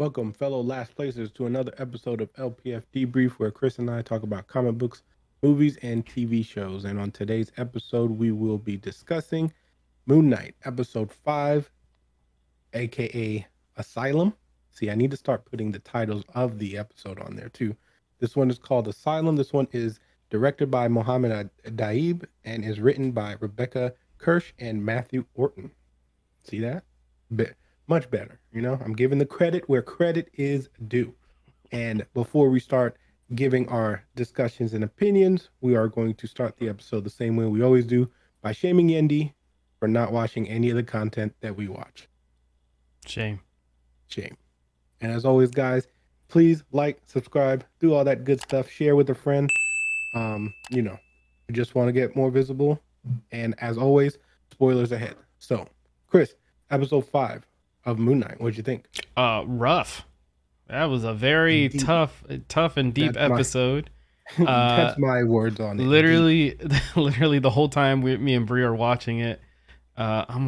Welcome, fellow last placers, to another episode of LPF Debrief, where Chris and I talk about comic books, movies, and TV shows. And on today's episode, we will be discussing Moon Knight, episode 5, aka Asylum. See, I need to start putting the titles of the episode on there too. This one is called Asylum. This one is directed by Mohammed Daib and is written by Rebecca Kirsch and Matthew Orton. See that? Much better. I'm giving the credit where credit is due. And before we start giving our discussions and opinions, we are going to start the episode the same way we always do, by shaming Yendi for not watching any of the content that we watch. Shame. And as always, guys, please like, subscribe, do all that good stuff, share with a friend. We just want to get more visible. And as always, spoilers ahead. So, Chris, episode 5 of Moon Knight, what'd you think? Rough. That was a very Deep. tough and deep episode. That's my words on it. Literally the whole time me and Brie are watching it, I'm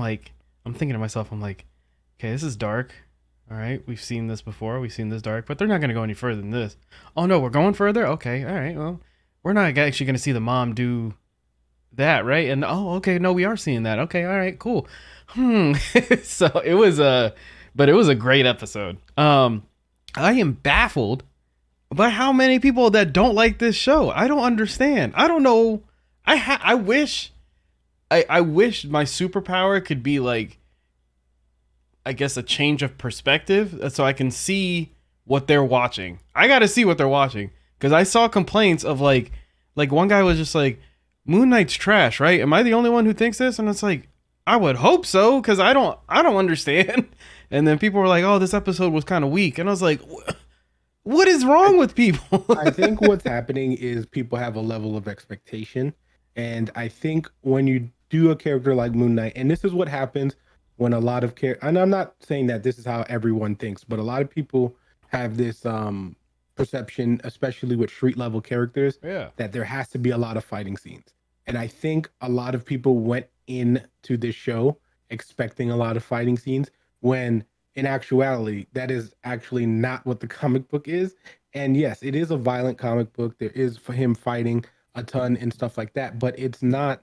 thinking to myself, okay, this is dark. All right, we've seen this before. We've seen this dark, but they're not going to go any further than this. Oh no, we're going further? Okay, all right, well, we're not actually going to see the mom do that, right? And okay, no, we are seeing that. Okay, all right, cool. So it was a great episode. I am baffled by how many people that don't like this show. I don't understand. I don't know. I wish my superpower could be like, I guess, a change of perspective, so I can see what they're watching. I got to see what they're watching, because I saw complaints of like one guy was just like, Moon Knight's trash, right? Am I the only one who thinks this? And it's like, I would hope so, because I don't understand. And then people were like, oh, this episode was kind of weak. And I was like, what is wrong with people? I think what's happening is people have a level of expectation. And I think when you do a character like Moon Knight, and this is what happens when a lot of and I'm not saying that this is how everyone thinks, but a lot of people have this perception, especially with street level characters, that there has to be a lot of fighting scenes. And I think a lot of people went into this show expecting a lot of fighting scenes, when in actuality, that is actually not what the comic book is. And yes, it is a violent comic book. There is for him fighting a ton and stuff like that, but it's not.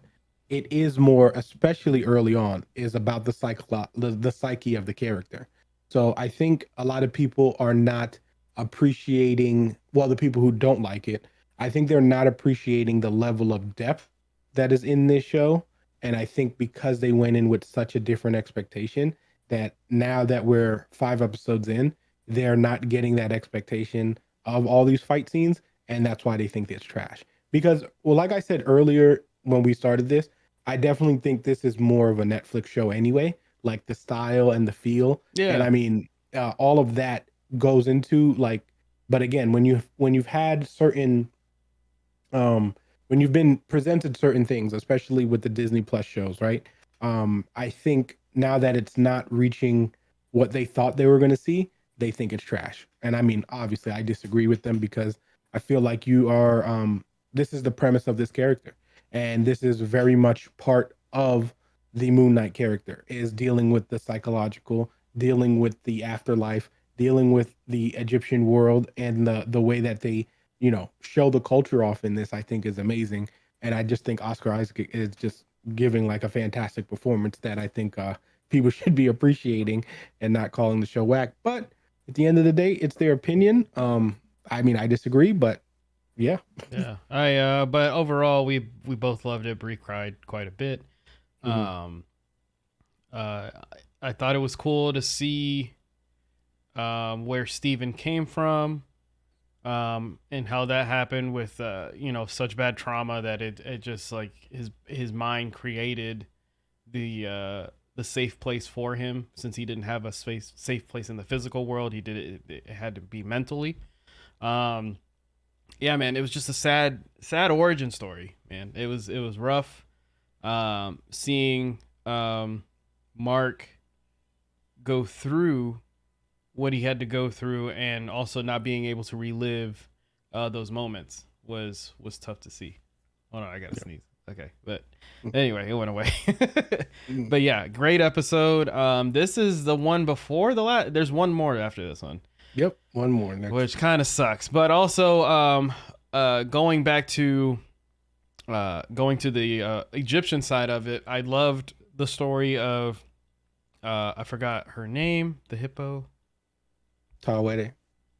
It is more, especially early on, is about the psyche of the character. So I think a lot of people are not appreciating, well, the people who don't like it, I think they're not appreciating the level of depth that is in this show. And I think because they went in with such a different expectation, that now that we're 5 episodes in, they're not getting that expectation of all these fight scenes. And that's why they think it's trash. Because, well, like I said earlier when we started this, I definitely think this is more of a Netflix show anyway, like the style and the feel. Yeah. And I mean, all of that goes into like, but again, when you've had certain, when you've been presented certain things, especially with the Disney Plus shows, right? I think now that it's not reaching what they thought they were going to see, they think it's trash. And I mean, obviously I disagree with them, because I feel like you are, this is the premise of this character. And this is very much part of the Moon Knight character, is dealing with the psychological, dealing with the afterlife, dealing with the Egyptian world, and the way that they, show the culture off in this, I think is amazing. And I just think Oscar Isaac is just giving like a fantastic performance that I think people should be appreciating and not calling the show whack. But at the end of the day, it's their opinion. I mean, I disagree, but yeah. But overall, we both loved it. Brie cried quite a bit. I thought it was cool to see where Steven came from, and how that happened with such bad trauma that it just like his mind created the safe place for him, since he didn't have a safe place in the physical world. He did it had to be mentally. Yeah, man, it was just a sad origin story, man. It was rough. Seeing Mark go through what he had to go through, and also not being able to relive those moments was tough to see. Oh no, I gotta sneeze. Okay, but anyway, it went away. But yeah, great episode. This is the one before the last. There's one more after this one. Yep, one more next. which kind of sucks. But also, going back to going to the Egyptian side of it, I loved the story of I forgot her name, the hippo. Tawete,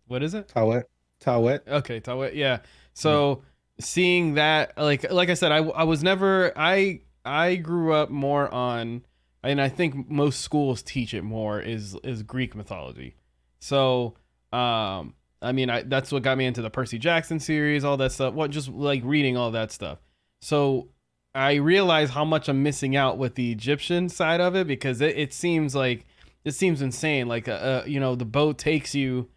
What is it? Tawet, Tawet. Okay, Tawet. Yeah. Mm. So seeing that, like I said, I was never I grew up more on, and I think most schools teach it more is Greek mythology. So I mean, that's what got me into the Percy Jackson series, all that stuff. What just like reading all that stuff. So I realize how much I'm missing out with the Egyptian side of it because it seems like it seems insane. Like you know, the boat takes you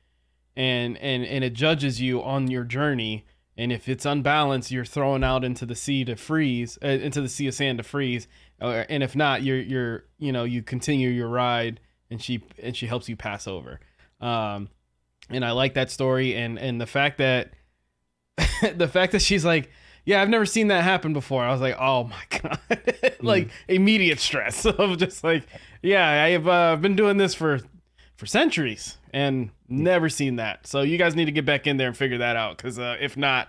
and it judges you on your journey, and if it's unbalanced you're thrown out into the sea to freeze, into the sea of sand to freeze, and if not you're you know you continue your ride, and she helps you pass over. um and I like that story, and the fact that the fact that she's like, yeah, I've never seen that happen before. I was like, oh my god, like Mm. immediate stress of just like, yeah, I have been doing this for centuries and never seen that. So you guys need to get back in there and figure that out, because if not,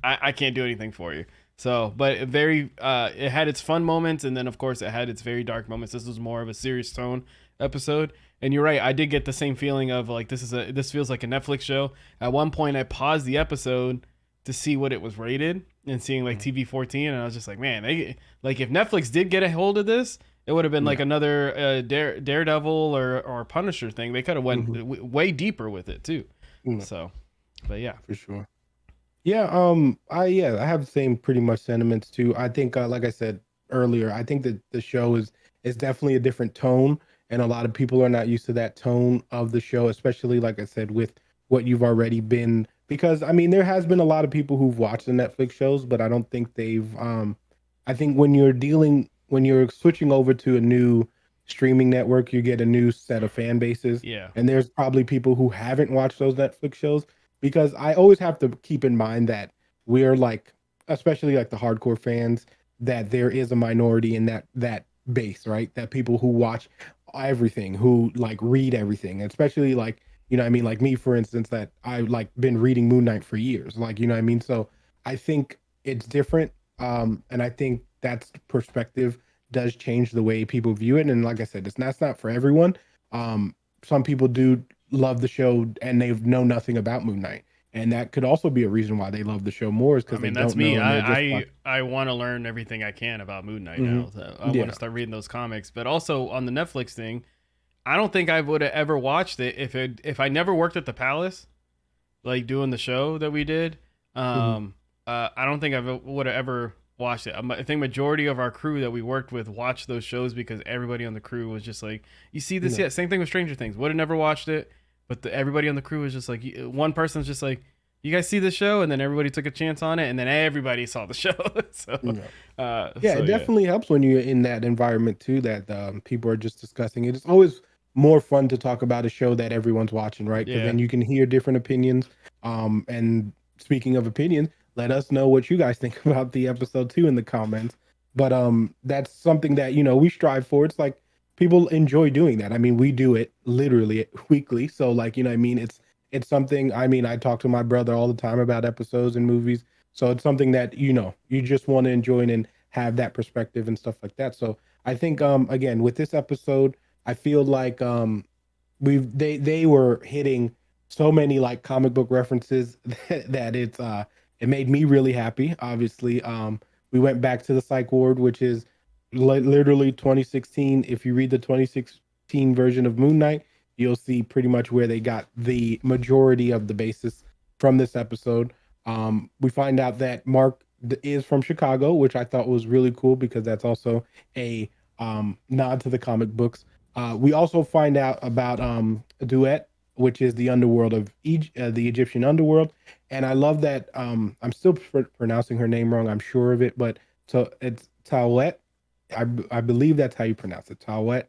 I can't do anything for you. So, but it had its fun moments, and then of course it had its very dark moments. This was more of a serious tone episode, and you're right. I did get the same feeling of like this feels like a Netflix show. At one point, I paused the episode to see what it was rated, and seeing like TV 14, and I was just like, man, like if Netflix did get a hold of this, it would have been like Yeah. another Daredevil or Punisher thing. They could have went Hmm. way deeper with it too. No, So, but yeah, for sure. Yeah, I have the same pretty much sentiments too. I think, like I said earlier, I think that the show is definitely a different tone, and a lot of people are not used to that tone of the show, especially like I said with what you've already been. Because I mean, there has been a lot of people who've watched the Netflix shows, but I don't think they've. I think when you're switching over to a new streaming network, you get a new set of fan bases, yeah. and there's probably people who haven't watched those Netflix shows, because I always have to keep in mind that we're like, especially like the hardcore fans, that there is a minority in that base, right? That people who watch everything, who like read everything, especially like, you know what I mean, like me for instance, that I like been reading Moon Knight for years, like, you know what I mean. So I think it's different, and I think that's perspective does change the way people view it. And like I said, that's not for everyone. Some people do love the show and they know nothing about Moon Knight, and that could also be a reason why they love the show more, is I because they mean, that's don't me. know and they're just I want to learn everything I can about Moon Knight hmm. now. So I want Yeah. to start reading those comics. But also on the Netflix thing, I don't think I would have ever watched it if I never worked at the Palace, like doing the show that we did. Hmm. I don't think I would have ever watched it. I think majority of our crew that we worked with watched those shows because everybody on the crew was just like, "You see this No. yet?" Same thing with Stranger Things. Would have never watched it, but everybody on the crew was just like, one person's just like, "You guys see the show?" And then everybody took a chance on it, and then everybody saw the show. So, No. Yeah, so it yeah, definitely helps when you're in that environment too, that people are just discussing it. It's always more fun to talk about a show that everyone's watching, right? Because yeah. then you can hear different opinions. And speaking of opinions, let us know what you guys think about the episode too in the comments. But that's something that, you know, we strive for. It's like people enjoy doing that. I mean, we do it literally weekly. So like, you know what I mean? It's something, I mean, I talk to my brother all the time about episodes and movies. So it's something that, you know, you just want to enjoy and have that perspective and stuff like that. So I think again with this episode, I feel like they were hitting so many like comic book references that it made me really happy. Obviously, we went back to the psych ward, which is literally 2016. If you read the 2016 version of Moon Knight, you'll see pretty much where they got the majority of the basis from this episode. We find out that Mark is from Chicago, which I thought was really cool because that's also a nod to the comic books. We also find out about a duet, which is the underworld of the Egyptian underworld, and I love that. I'm still pronouncing her name wrong. I'm sure of it, but so it's Tawet. I believe that's how you pronounce it, Tawet.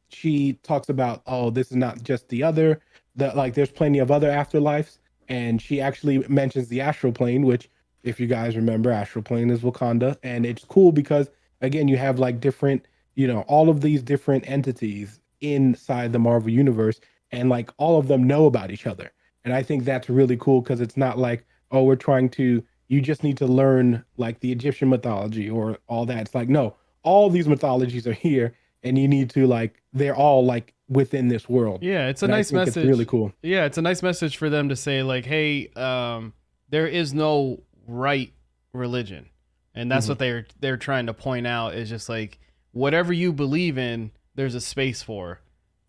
She talks about, oh, this is not just the other, that like there's plenty of other afterlives, and she actually mentions the astral plane, which if you guys remember, astral plane is Wakanda, and it's cool because again you have like different, you know, all of these different entities inside the Marvel universe, and like all of them know about each other. And I think that's really cool because it's not like, oh, we're trying to, you just need to learn like the Egyptian mythology or all that. It's like, no, all these mythologies are here and you need to like, they're all like within this world. Yeah, it's a And I nice think it's really message. cool. Yeah, it's a nice message for them to say like, hey, there is no right religion, and that's Hmm. what they're trying to point out is just like whatever you believe in, there's a space for,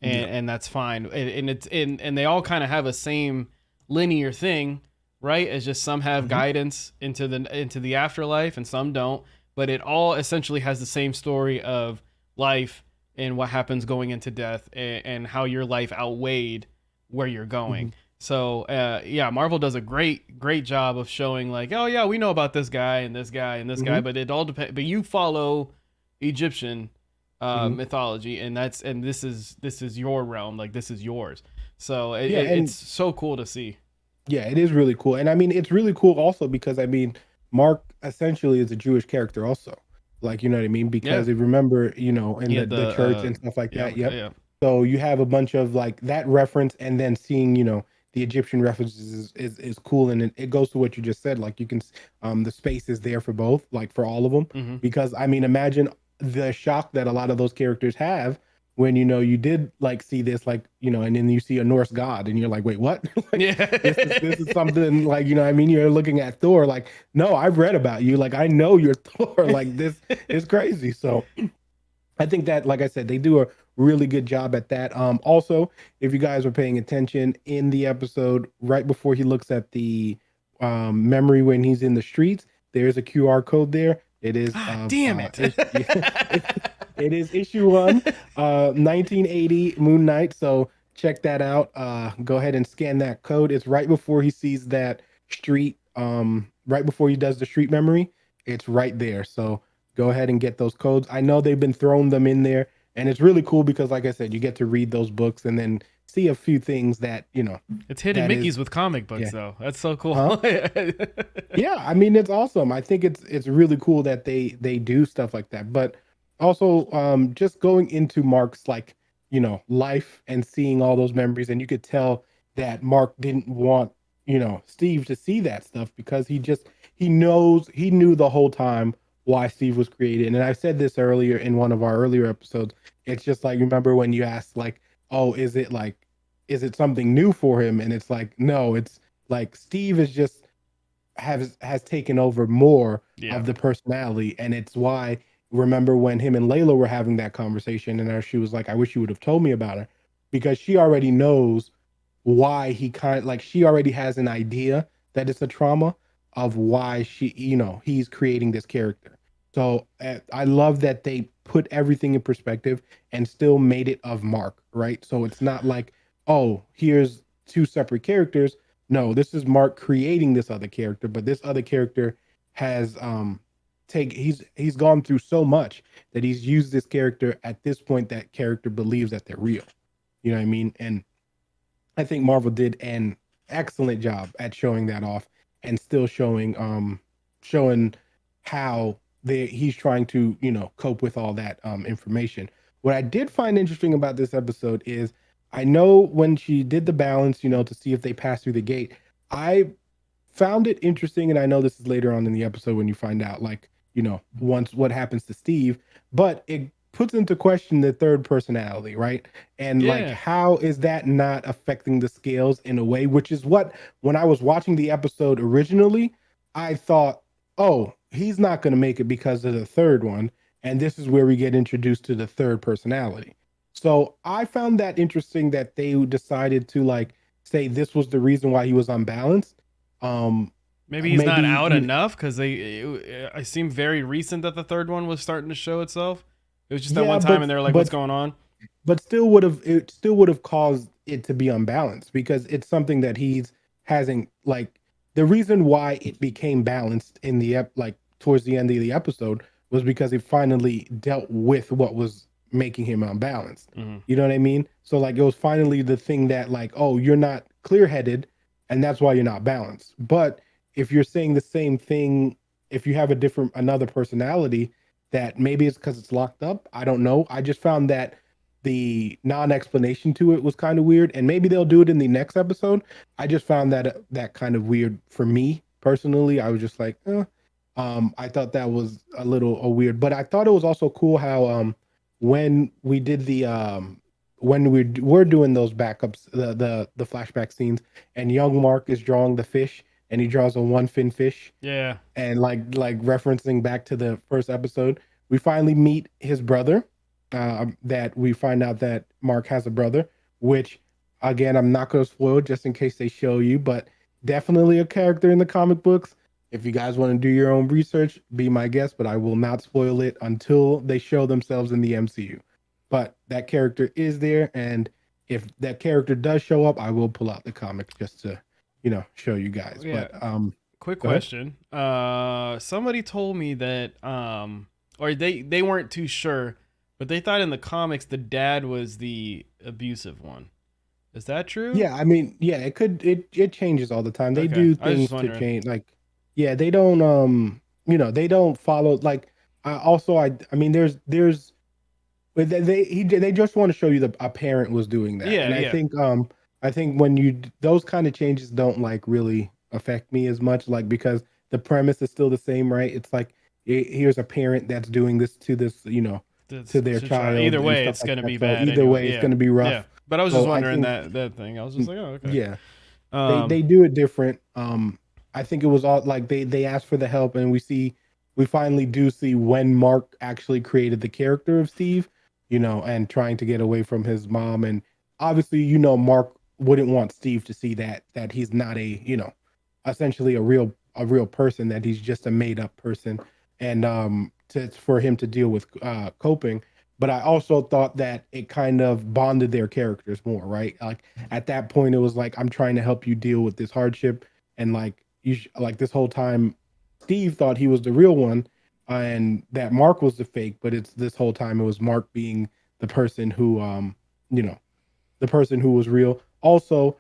Yeah. and that's fine, and it's and they all kind of have a same linear thing, right? It's just some have Hmm. guidance into the afterlife and some don't, but it all essentially has the same story of life and what happens going into death and how your life outweighed where you're Hmm. going. So yeah, Marvel does a great job of showing like, oh yeah, we know about this guy and this guy and this guy, Hmm. but it all depends. But you follow Egyptian Hmm. mythology, and this is your realm, like this is yours. So Yeah. it's And so cool to see. yeah, it is really cool. And I mean, it's really cool also because I mean, Mark essentially is a Jewish character also. Like, you know what I mean? Yeah, Because if you remember, you know, in he had the the church and stuff like that. yarmulke. Yep. Yeah. So you have a bunch of like that reference and then seeing, you know, the Egyptian references is cool. And it goes to what you just said. Like you can the space is there for both, like for all of them. Mm-hmm. Because I mean, imagine the shock that a lot of those characters have when you know you did like see this like you know and then you see a Norse god and you're like wait what like this is Yeah. something like you know I mean you're looking at Thor like no I've read about you like I know you're Thor like this is crazy so I think that like I said they do a really good job at that also if you guys were paying attention in the episode right before he looks at the memory when he's in the streets there's a QR code there it is Ah, damn it. it is issue one 1980 Moon Knight. So check that out. Go ahead and scan that code. It's right before he sees that street. Right before he does the street memory. It's right there. So go ahead and get those codes. I know they've been throwing them in there, and it's really cool because, like I said, you get to read those books and then see a few things that you know It's hidden that is Mickey's with comic books yeah. though. That's so cool. Huh? Yeah, I mean it's awesome. I think it's really cool that they do stuff like that. But also just going into Mark's like, you know, life and seeing all those memories and you could tell that Mark didn't want, you know, Steve to see that stuff because he knew the whole time why Steve was created. And I said this earlier in one of our earlier episodes. It's just like remember when you asked like, "Oh, is it something new for him?" And it's like, "No, it's like Steve is just has taken over more Yeah. of the personality, and it's why remember when him and Layla were having that conversation, and she was like, "I wish you would have told me about it," because she already knows why he kind like she already has an idea that it's a trauma of why she you know he's creating this character. So I love that they put everything in perspective and still made it of Mark, right? So it's not like, oh, here's two separate characters no, this is Mark creating this other character, but this other character has he's gone through so much that he's used this character at this point that character believes that they're real. You know what I mean? And I think Marvel did an excellent job at showing that off and still showing how he's trying to, you know, cope with all that information. What I did find interesting about this episode is I know when she did the balance, you know, to see if they pass through the gate, I found it interesting, and I know this is later on in the episode when you find out, like, you know, once what happens to Steve, but it puts into question the third personality, right? And like, Yeah. how is that not affecting the scales in a way, which is what, when I was watching the episode originally, I thought, oh, he's not going to make it because of the third one. And this is where we get introduced to the third personality. So I found that interesting that they decided to like say this was the reason why he was unbalanced um, Maybe he's not maybe out enough because I seem very recent that the third one was starting to show itself. It was just that yeah, one time, and they're like, "What's going on?" but still would have caused it to be unbalanced because it's something that he's hasn't like the reason why it became balanced in the like towards the end of the episode was because he finally dealt with what was making him unbalanced. Mm-hmm. You know what I mean? So like it was finally the thing that like, oh, you're not clear headed and that's why you're not balanced. But if you're saying the same thing, if you have a different another personality, that maybe it's because it's locked up. I don't know. I just found that the non-explanation to it was kind of weird, and maybe they'll do it in the next episode. I just found that kind of weird for me personally. I was just like, I thought that was a little weird, but I thought it was also cool how when we did the when we're doing those backups, the flashback scenes, and young Mark is drawing the fish, and he draws a one fin fish, Yeah. and like referencing back to the first episode, we finally meet his brother. That we find out that Mark has a brother, which again I'm not going to spoil just in case they show you, but definitely a character in the comic books. If you guys want to do your own research, be my guest, but I will not spoil it until they show themselves in the MCU. But that character is there, and if that character does show up, I will pull out the comics just to, show you guys. Yeah. But Quick go ahead. question. Somebody told me that or they weren't too sure, but they thought in the comics the dad was the abusive one. Is that true? Yeah, I mean, yeah, it changes all the time. They Okay. do I was just things to wondering. change. Like, yeah, they don't they don't follow like I mean there's but they just want to show you a parent was doing that. Yeah, And yeah. I think when those kind of changes don't like really affect me as much, like because the premise is still the same, right? It's like here's a parent that's doing this to to their child Either and way, stuff it's like gonna that. be So bad either anyway. way, it's Yeah. going to be Yeah. rough. But I was just So I wondering think, that thing. I was just like, oh, okay. yeah, they Um, do it different. I think it was all like they asked for the help, and we finally do see when Mark actually created the character of Steve, and trying to get away from his mom. And obviously, Mark wouldn't want Steve to see that he's not essentially a real person, that he's just a made up person, and for him to deal with coping. But I also thought that it kind of bonded their characters more, right? Like at that point, it was like, I'm trying to help you deal with this hardship, and like like this whole time, Steve thought he was the real one, and that Mark was the fake. But it's this whole time it was Mark being the person who, you know, the person who was real. Also,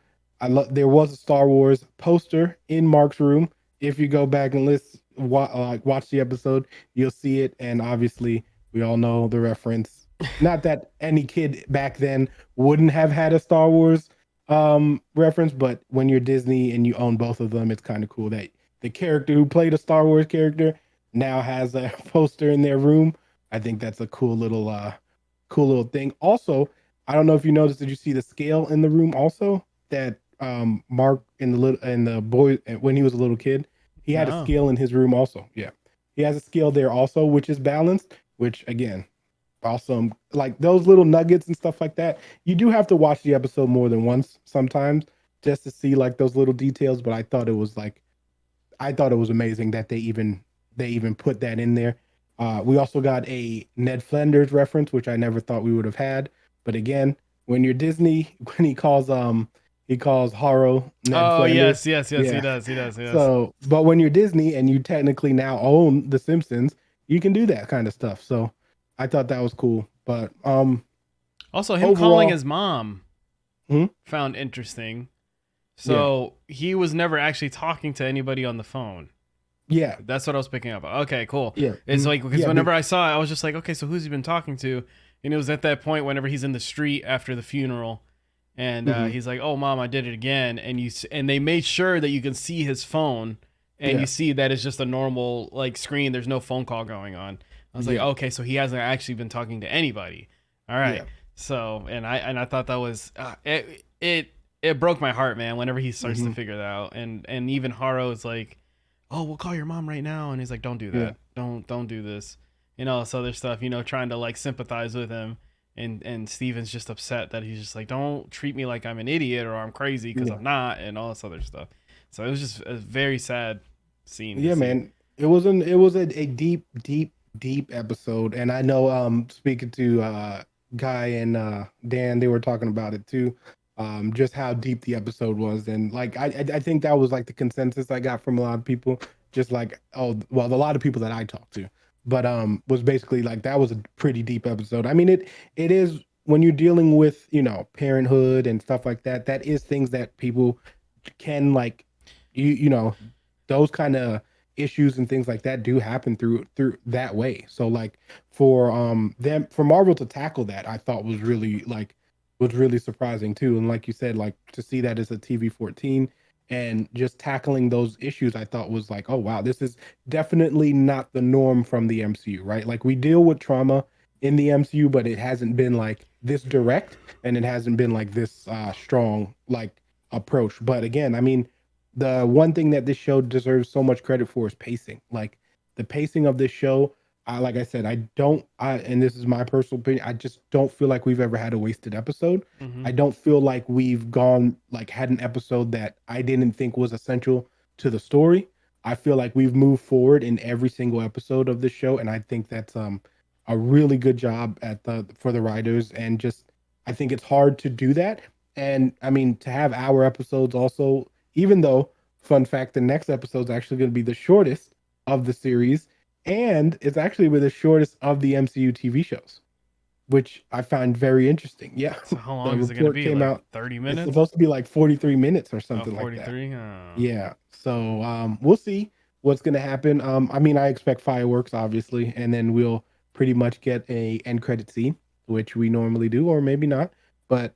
there was a Star Wars poster in Mark's room. If you go back and watch the episode, you'll see it. And obviously, we all know the reference. Not that any kid back then wouldn't have had a Star Wars reference, but when you're Disney and you own both of them, it's kind of cool that the character who played a Star Wars character now has a poster in their room. I think that's a cool little thing. Also, I don't know if you noticed, did you see the scale in the room also? That Mark in the boy when he was a little kid, he had a no. scale in his room also. Yeah. He has a scale there also, which is balanced, which again, awesome. Like those little nuggets and stuff like that. You do have to watch the episode more than once sometimes just to see like those little details, but I thought it was amazing that they even put that in there. We also got a Ned Flanders reference, which I never thought we would have had. But again, when you're Disney, when he calls Haro Ned Oh Flanders, yes, he yeah. does, he does, he does. So, but when you're Disney and you technically now own The Simpsons, you can do that kind of stuff. So, I thought that was cool. But Also, him calling overall, his mom hmm? found interesting. Yeah, So he was never actually talking to anybody on the phone. yeah, That's what I was picking up. Okay, cool. yeah, It's like because yeah, whenever I saw it, I was just like, okay, so who's he been talking to? And it was at that point whenever he's in the street after the funeral, and mhm, he's like, "Oh, mom, I did it again." And they made sure that you can see his phone, and yeah, you see that it's just a normal like screen. There's no phone call going on. I was like, yeah, okay, so he hasn't actually been talking to anybody. All right. yeah, So and I thought that was it broke my heart, man. Whenever he starts to mhm, figure that out, and even Haro is like, "Oh, we'll call your mom right now," and he's like, "Don't do yeah, that. Don't do this." This other stuff. Trying to like sympathize with him, and Steven's just upset that he's just like, "Don't treat me like I'm an idiot or I'm crazy because yeah. I'm not," and all this other stuff. So it was just a very sad scene to Yeah, see. man. It was a deep, deep, deep episode. And I know speaking to Guy and Dan, they were talking about it too. Just how deep the episode was. And like I think that was like the consensus I got from a lot of people. Just like, oh well, a lot of people that I talked to. But was basically like that was a pretty deep episode. I mean it is when you're dealing with, parenthood and stuff like that, that is things that people can like you know those kind of issues and things like that do happen through that way. So like for them, for Marvel to tackle that, I thought was really surprising too. And like you said, like to see that as a TV 14 and just tackling those issues, I thought was like, oh wow, this is definitely not the norm from the MCU, right? Like we deal with trauma in the MCU, but it hasn't been like this direct and it hasn't been like this strong like approach. But again, I mean, the one thing that this show deserves so much credit for is pacing. Like the pacing of this show, like I said, and this is my personal opinion, I just don't feel like we've ever had a wasted episode. Mm-hmm. I don't feel like we've gone like had an episode that I didn't think was essential to the story. I feel like we've moved forward in every single episode of this show, and I think that's a really good job at the for the writers. And just I think it's hard to do that. And I mean to have our episodes also, even though fun fact, the next episode is actually going to be the shortest of the series, and it's actually the shortest of the MCU TV shows, which I find very interesting. Yeah, So how the long is it going to report be? came Like out. 30 It's minutes? supposed to be like 43 minutes or Oh, something like that. 43? Oh. Yeah. So we'll see what's gonna happen. I mean, I expect fireworks, obviously, and then we'll pretty much get a end credit scene, which we normally do, or maybe not. But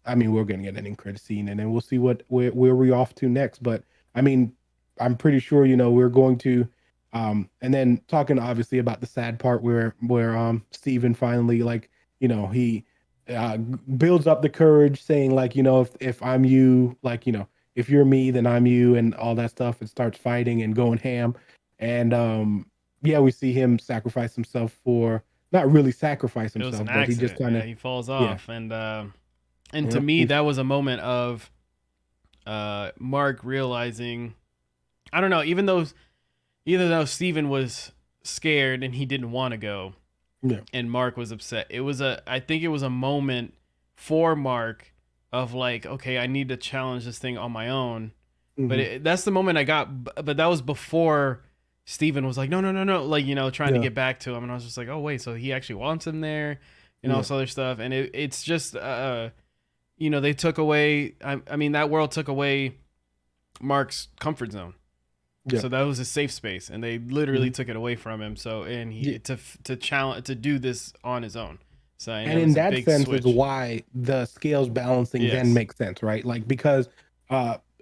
I mean, we're gonna get an end credit scene, and then we'll see where we off to next. But I mean, I'm pretty sure we're going to. And then talking obviously about the sad part where Steven finally like he builds up the courage saying like if I'm you, like if you're me, then I'm you, and all that stuff, and starts fighting and going ham. And yeah, we see him sacrifice himself for not really sacrifice It was himself, an but he just accident. kind Yeah, of he falls yeah, off. And to yep, me, that was a moment of Mark realizing, I don't know, even though Steven was scared and he didn't want to go, yeah, and Mark was upset. I think it was a moment for Mark of like, okay, I need to challenge this thing on my own. But hmm, that's the moment I got. But that was before Steven was like, no, no, no, no, like trying to yeah, get back to him, and I was just like, oh wait, so he actually wants him there, and all yeah, this other stuff, and it's just, they took away. I mean, that world took away Mark's comfort zone. yeah, So that was his safe space, and they literally mhm, took it away from him. So and yeah. he to challenge to do this on his own. So and And it in was a that big sense is switch. why the scales balancing then Yes. makes sense, right? Like because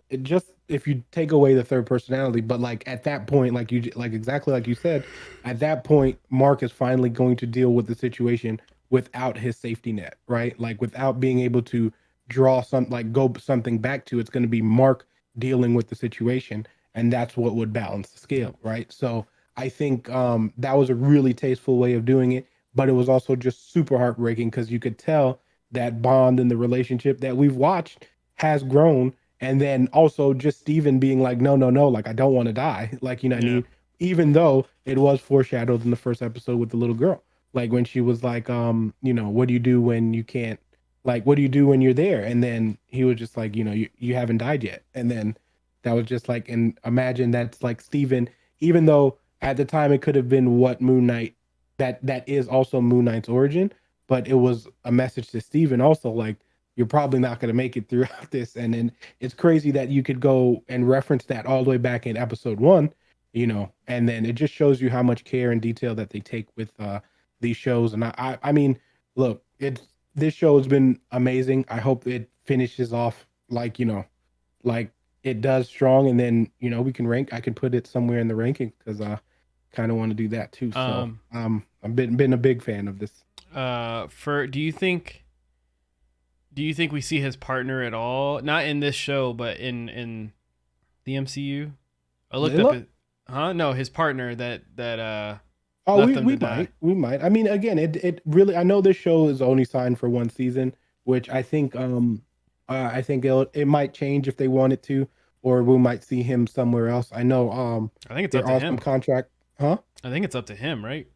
it just if you take away the third personality, but like at that point, like exactly like you said, at that point, Mark is finally going to deal with the situation without his safety net, right? Like without being able to draw some like go something back to, it's going to be Mark dealing with the situation, and that's what would balance the Yep. scale, right? So I think that was a really tasteful way of doing it, but it was also just super heartbreaking because you could tell that bond in the relationship that we've watched has grown. And then also just Steven being like, no, no, no, like I don't want to die. Like, what I Yeah. mean? Even though it was foreshadowed in the first episode with the little girl. Like when she was like, what do you do when you can't, like, what do you do when you're there? And then he was just like, you haven't died yet. And then that was just like, and imagine that's like Steven, even though at the time it could have been what Moon Knight, that is also Moon Knight's origin, but it was a message to Steven also, like, you're probably not going to make it throughout this. And then it's crazy that you could go and reference that all the way back in episode one, and then it just shows you how much care and detail that they take with these shows. And I mean, look, this show has been amazing. I hope it finishes off like, like it does strong. And then, we can I can put it somewhere in the ranking because I kind of want to do that too. So Um. I've been a big fan of this. For do you think we see his partner at all? Not in this show, but in the MCU. I looked up Layla? it. Huh? No, his partner that Oh, left we him to we die. might, we might. I mean, again, it really. I know this show is only signed for one season, which I think it might change if they wanted to, or we might see him somewhere else. I know I think it's up there to are some him. contract, huh? I think it's up to him, right?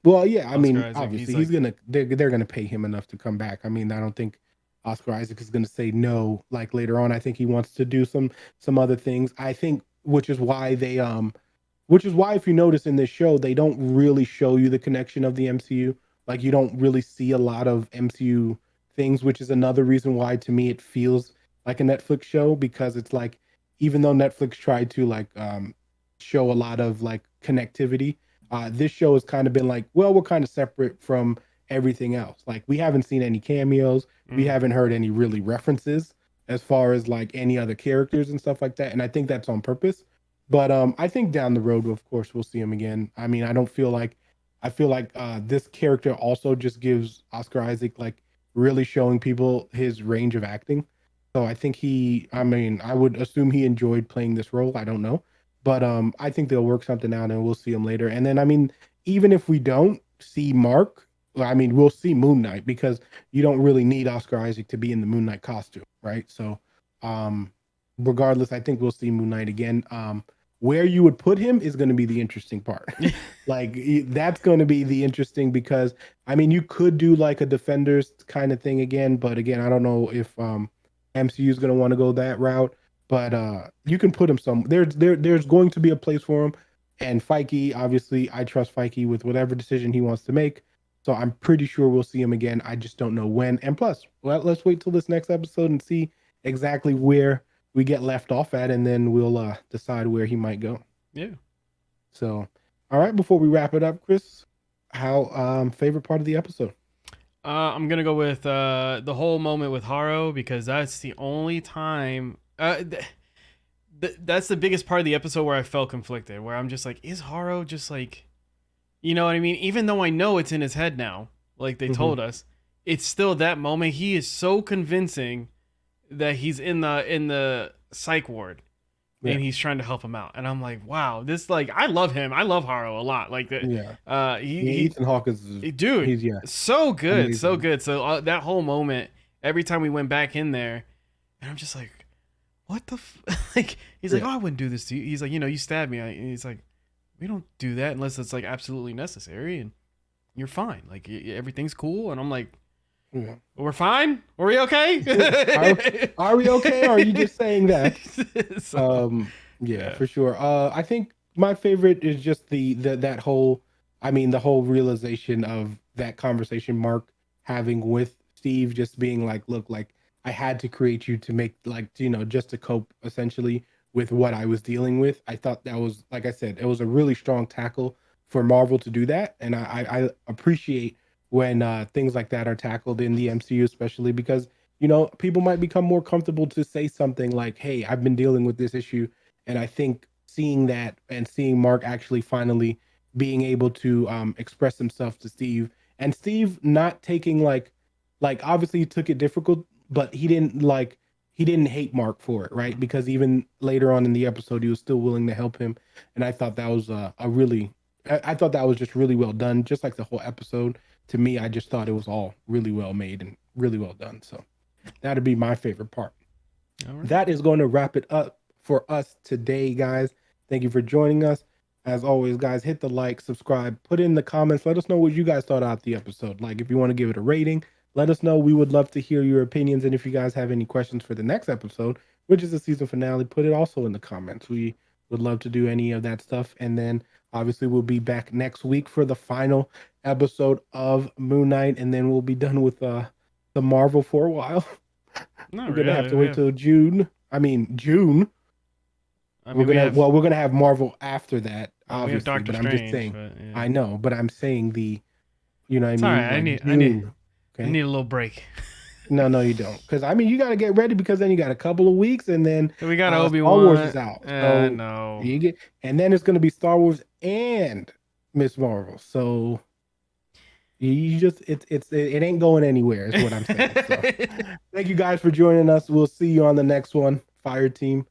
Well, yeah. I Oscar mean, Isaac. He's obviously, like, they're gonna pay him enough to come back. I mean, I don't think Oscar Isaac is gonna say no. Like later on, I think he wants to do some other things. I think, which is why if you notice in this show, they don't really show you the connection of the MCU. Like you don't really see a lot of MCU things, which is another reason why to me it feels like a Netflix show because it's like even though Netflix tried to like show a lot of like connectivity. This show has kind of been like, well, we're kind of separate from everything else. Like we haven't seen any cameos, we Mm. haven't heard any really references as far as like any other characters and stuff like that. And I think that's on purpose. But I think down the road, of course, we'll see him again. I mean, I feel like this character also just gives Oscar Isaac like really showing people his range of acting. So I think I mean, I would assume he enjoyed playing this role. I don't know, but I think they'll work something out, and we'll see him later. And then I mean, even if we don't see Mark, well, I mean, we'll see Moon Knight because you don't really need Oscar Isaac to be in the Moon Knight costume, right? So, um, regardless, I think we'll see Moon Knight again. Where you would put him is going to be the interesting part. Like that's going to be the interesting because I mean, you could do like a Defenders kind of thing again, but again, I don't know if MCU is going to want to go that route. But you can put him there's going to be a place for him. And Feige, obviously, I trust Feige with whatever decision he wants to make. So I'm pretty sure we'll see him again. I just don't know when. And plus, well, let's wait till this next episode and see exactly where we get left off at, and then we'll decide where he might go. Yeah. So, all right, before we wrap it up, Chris, how favorite part of the episode? I'm gonna go with the whole moment with Haro because that's the only time. That's the biggest part of the episode where I felt conflicted. Where I'm just like, is Haro just like, you know what I mean? Even though I know it's in his head now, like they told us, it's still that moment. He is so convincing that he's in the psych ward. Yeah. And he's trying to help him out, and I'm like, wow, this like I love him. I love Haro a lot. Like that. Yeah. Ethan Hawke is dude. He's so good, amazing. so good. So that whole moment, every time we went back in there, and I'm just like, what the like? He's like, oh, I wouldn't do this to you. He's like, you know, you stabbed me. And he's like, we don't do that unless it's like absolutely necessary, and you're fine. Like everything's cool, and I'm like. Yeah. We're fine. Are we okay? are we okay? Or are you just saying that? So, yeah, for sure. I think my favorite is just that whole, I mean, the whole realization of that conversation Mark having with Steve, just being like, look, like I had to create you to make like, you know, just to cope essentially with what I was dealing with. I thought that was, like I said, it was a really strong tackle for Marvel to do that. And I appreciate when things like that are tackled in the MCU, especially because, you know, people might become more comfortable to say something like, hey, I've been dealing with this issue. And I think seeing that and seeing Mark actually finally being able to express himself to Steve, and Steve not taking like obviously he took it difficult, but he didn't hate Mark for it, right? Because even later on in the episode, he was still willing to help him. And I thought that was I thought that was just really well done, just like the whole episode. To me, I just thought it was all really well made and really well done. So that'd be my favorite part. Right. That is going to wrap it up for us today, guys. Thank you for joining us. As always, guys, hit the like, subscribe, put in the comments. Let us know what you guys thought about the episode. Like if you want to give it a rating, let us know. We would love to hear your opinions. And if you guys have any questions for the next episode, which is the season finale, put it also in the comments. We would love to do any of that stuff. And then obviously we'll be back next week for the final episode of Moon Knight, and then we'll be done with the Marvel for a while. We're gonna have to wait till June. I mean June. We're gonna have Marvel after that, obviously. But I'm just saying. I know, but I'm saying you know what I mean. I need a little break. No, you don't. Because I mean, you got to get ready because then you got a couple of weeks, and then we got Obi-Wan. Star Wars is out. So no. And then it's going to be Star Wars and Miss Marvel. So you just it ain't going anywhere. Is what I'm saying. So, thank you guys for joining us. We'll see you on the next one. Fire team.